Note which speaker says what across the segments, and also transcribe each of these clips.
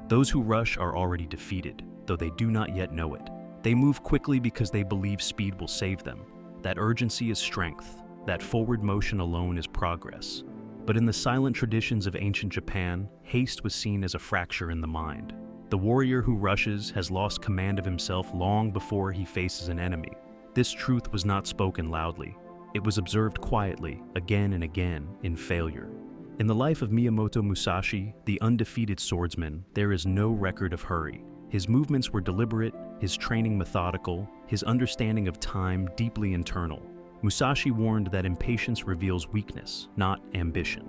Speaker 1: Those who rush are already defeated, though they do not yet know it. They move quickly because they believe speed will save them. That urgency is strength. That forward motion alone is progress. But in the silent traditions of ancient Japan, haste was seen as a fracture in the mind. The warrior who rushes has lost command of himself long before he faces an enemy. This truth was not spoken loudly. It was observed quietly, again and again, in failure. In the life of Miyamoto Musashi, the undefeated swordsman, there is no record of hurry. His movements were deliberate, his training methodical, his understanding of time deeply internal. Musashi warned that impatience reveals weakness, not ambition.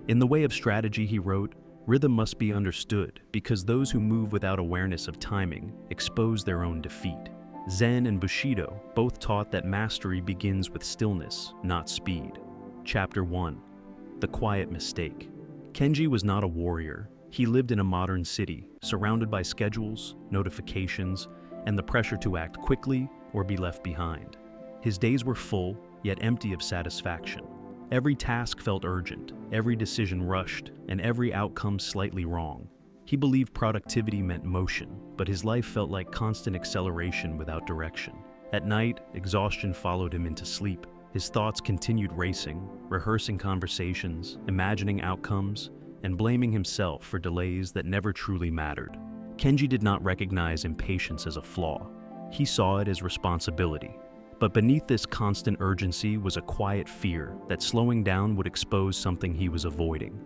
Speaker 1: In The Way of Strategy, he wrote, "Rhythm must be understood because those who move without awareness of timing expose their own defeat." Zen and Bushido both taught that mastery begins with stillness, not speed. Chapter 1. The Quiet Mistake. Kenji was not a warrior. He lived in a modern city, surrounded by schedules, notifications, and the pressure to act quickly or be left behind. His days were full, yet empty of satisfaction. Every task felt urgent, every decision rushed, and every outcome slightly wrong. He believed productivity meant motion, but his life felt like constant acceleration without direction. At night, exhaustion followed him into sleep. His thoughts continued racing, rehearsing conversations, imagining outcomes, and blaming himself for delays that never truly mattered. Kenji did not recognize impatience as a flaw. He saw it as responsibility. But beneath this constant urgency was a quiet fear that slowing down would expose something he was avoiding.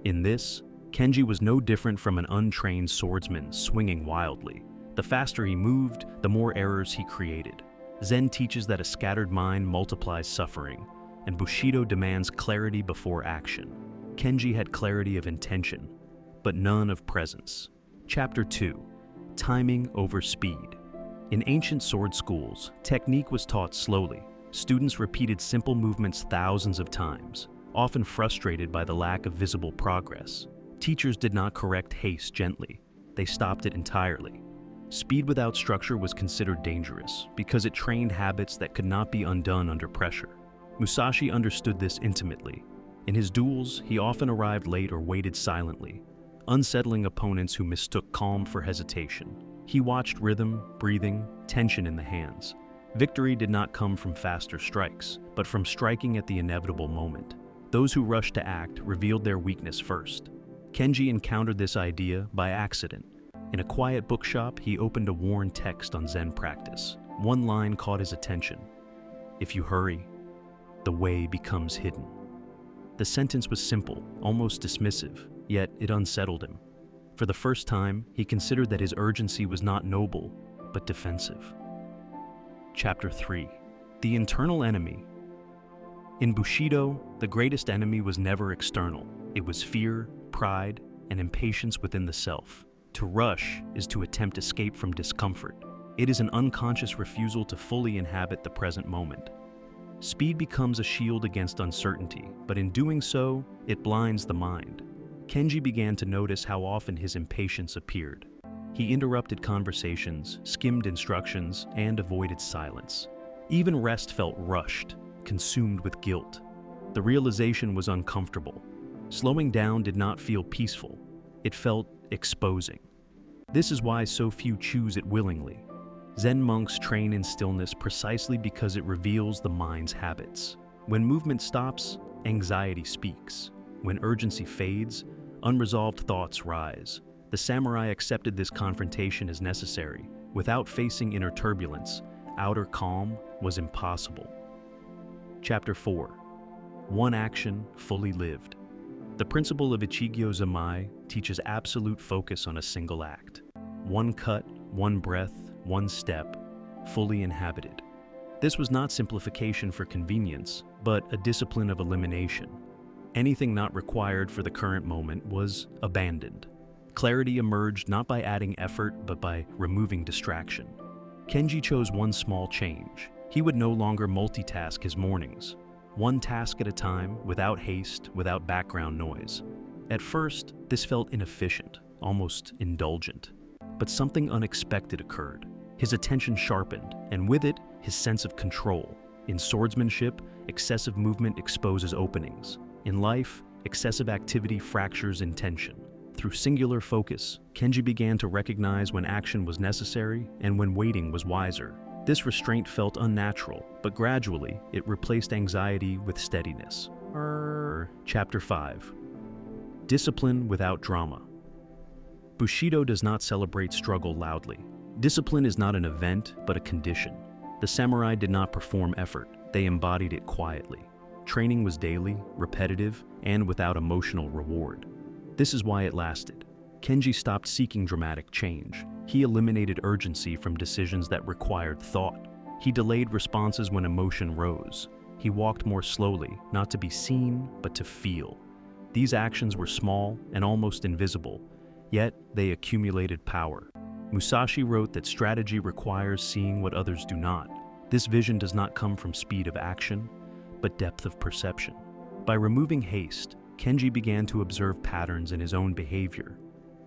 Speaker 1: In this, Kenji was no different from an untrained swordsman swinging wildly. The faster he moved, the more errors he created. Zen teaches that a scattered mind multiplies suffering, and Bushido demands clarity before action. Kenji had clarity of intention, but none of presence. Chapter 2. Timing over speed. In ancient sword schools, technique was taught slowly. Students repeated simple movements thousands of times, often frustrated by the lack of visible progress. Teachers did not correct haste gently. They stopped it entirely. Speed without structure was considered dangerous because it trained habits that could not be undone under pressure. Musashi understood this intimately. In his duels, he often arrived late or waited silently, unsettling opponents who mistook calm for hesitation. He watched rhythm, breathing, tension in the hands. Victory did not come from faster strikes, but from striking at the inevitable moment. Those who rushed to act revealed their weakness first. Kenji encountered this idea by accident. In a quiet bookshop, he opened a worn text on Zen practice. One line caught his attention. "If you hurry, the way becomes hidden." The sentence was simple, almost dismissive, yet it unsettled him. For the first time, he considered that his urgency was not noble, but defensive. Chapter 3. The Internal Enemy. In Bushido, the greatest enemy was never external. It was fear, pride, and impatience within the self. To rush is to attempt escape from discomfort. It is an unconscious refusal to fully inhabit the present moment. Speed becomes a shield against uncertainty, but in doing so, it blinds the mind. Kenji began to notice how often his impatience appeared. He interrupted conversations, skimmed instructions, and avoided silence. Even rest felt rushed, consumed with guilt. The realization was uncomfortable. Slowing down did not feel peaceful. It felt exposing. This is why so few choose it willingly. Zen monks train in stillness precisely because it reveals the mind's habits. When movement stops, anxiety speaks. When urgency fades, unresolved thoughts rise. The samurai accepted this confrontation as necessary. Without facing inner turbulence, outer calm was impossible. Chapter 4. One action fully lived. The principle of Ichigyo Zamai teaches absolute focus on a single act. One cut, one breath, one step, fully inhabited. This was not simplification for convenience, but a discipline of elimination. Anything not required for the current moment was abandoned. Clarity emerged not by adding effort, but by removing distraction. Kenji chose one small change. He would no longer multitask his mornings. One task at a time, without haste, without background noise. At first, this felt inefficient, almost indulgent. But something unexpected occurred. His attention sharpened, and with it, his sense of control. In swordsmanship, excessive movement exposes openings. In life, excessive activity fractures intention. Through singular focus, Kenji began to recognize when action was necessary and when waiting was wiser. This restraint felt unnatural, but gradually it replaced anxiety with steadiness. Chapter 5. Discipline without drama. Bushido does not celebrate struggle loudly. Discipline is not an event, but a condition. The samurai did not perform effort, they embodied it quietly. Training was daily, repetitive, and without emotional reward. This is why it lasted. Kenji stopped seeking dramatic change. He eliminated urgency from decisions that required thought. He delayed responses when emotion rose. He walked more slowly, not to be seen, but to feel. These actions were small and almost invisible, yet they accumulated power. Musashi wrote that strategy requires seeing what others do not. This vision does not come from speed of action, but depth of perception. By removing haste, Kenji began to observe patterns in his own behavior.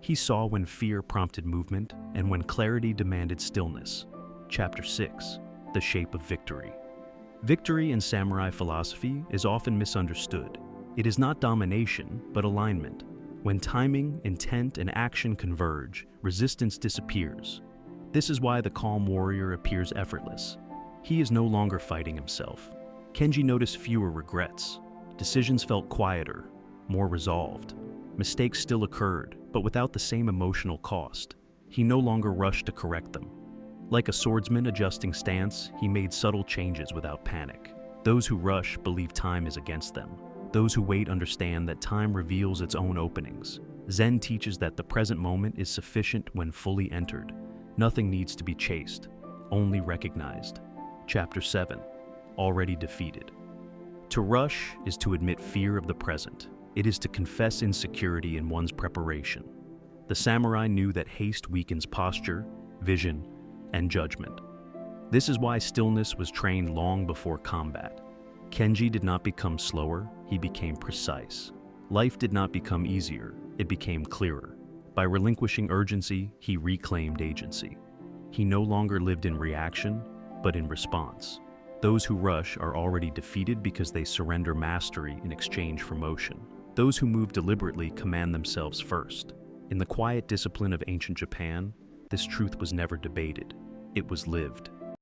Speaker 1: He saw when fear prompted movement and when clarity demanded stillness. Chapter 6. The Shape of Victory. Victory in samurai philosophy is often misunderstood. It is not domination, but alignment. When timing, intent, and action converge, resistance disappears. This is why the calm warrior appears effortless. He is no longer fighting himself. Kenji noticed fewer regrets. Decisions felt quieter, more resolved. Mistakes still occurred, but without the same emotional cost. He no longer rushed to correct them. Like a swordsman adjusting stance, he made subtle changes without panic. Those who rush believe time is against them. Those who wait understand that time reveals its own openings. Zen teaches that the present moment is sufficient when fully entered. Nothing needs to be chased, only recognized. Chapter 7. Already defeated. To rush is to admit fear of the present. It is to confess insecurity in one's preparation. The samurai knew that haste weakens posture, vision, and judgment. This is why stillness was trained long before combat. Kenji did not become slower, he became precise. Life did not become easier, it became clearer. By relinquishing urgency, he reclaimed agency. He no longer lived in reaction, but in response. Those who rush are already defeated because they surrender mastery in exchange for motion. Those who move deliberately command themselves first. In the quiet discipline of ancient Japan, this truth was never debated. It was lived.